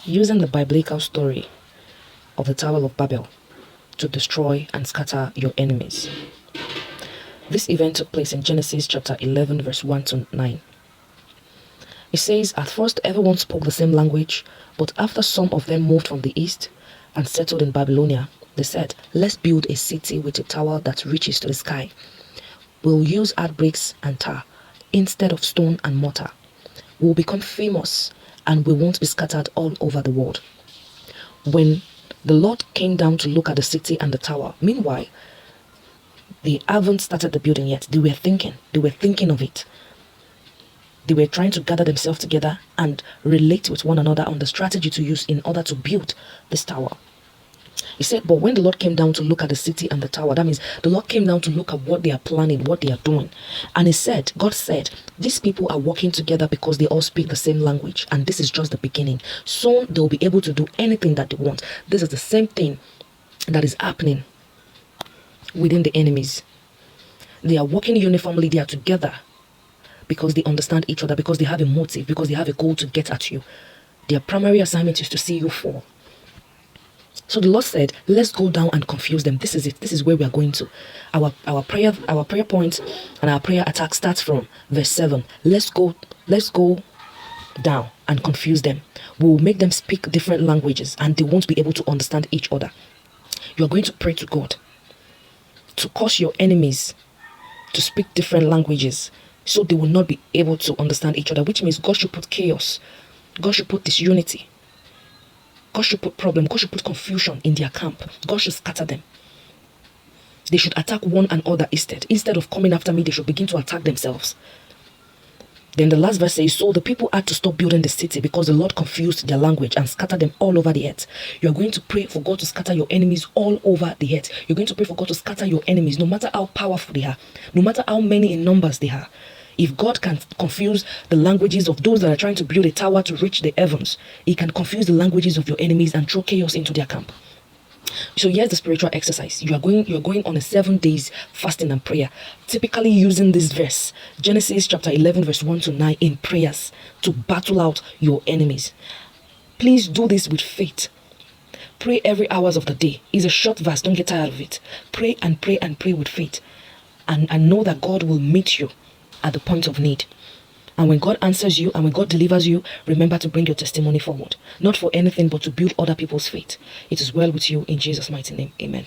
using the biblical story of the Tower of Babel to destroy and scatter your enemies. This event took place in Genesis chapter 11 verse 1 to 9. It says, at first everyone spoke the same language, but after some of them moved from the east and settled in Babylonia, they said, let's build a city with a tower that reaches to the sky. We'll use hard bricks and tar instead of stone and mortar. We'll become famous and we won't be scattered all over the world. When the Lord came down to look at the city and the tower, meanwhile, they haven't started the building yet. They were thinking of it. They were trying to gather themselves together and relate with one another on the strategy to use in order to build this tower. He said, but when the Lord came down to look at the city and the tower, that means the Lord came down to look at what they are planning, what they are doing. And he said, God said, these people are working together because they all speak the same language. And this is just the beginning. Soon they'll be able to do anything that they want. This is the same thing that is happening within the enemies. They are working uniformly. They are together because they understand each other, because they have a motive, because they have a goal to get at you. Their primary assignment is to see you fall. So the Lord said, let's go down and confuse them. This is it. This is where we are going to. Our prayer point and our prayer attack starts from verse 7. Let's go down and confuse them. We'll make them speak different languages and they won't be able to understand each other. You're going to pray to God to cause your enemies to speak different languages so they will not be able to understand each other, which means God should put chaos. God should put disunity. God should put problem. God should put confusion in their camp. God should scatter them. They should attack one another instead. Instead of coming after me, they should begin to attack themselves. Then the last verse says, so the people had to stop building the city because the Lord confused their language and scattered them all over the earth. You are going to pray for God to scatter your enemies all over the earth. You're going to pray for God to scatter your enemies, no matter how powerful they are, no matter how many in numbers they are. If God can confuse the languages of those that are trying to build a tower to reach the heavens, He can confuse the languages of your enemies and throw chaos into their camp. So here's the spiritual exercise. You're going on a 7 days fasting and prayer, typically using this verse, Genesis chapter 11 verse 1 to 9, in prayers to battle out your enemies. Please do this with faith. Pray every hours of the day. It's a short verse. Don't get tired of it. Pray and pray and pray with faith, and know that God will meet you at the point of need. And when God answers you and when God delivers you, remember to bring your testimony forward. Not for anything but to build other people's faith. It is well with you in Jesus' mighty name. Amen.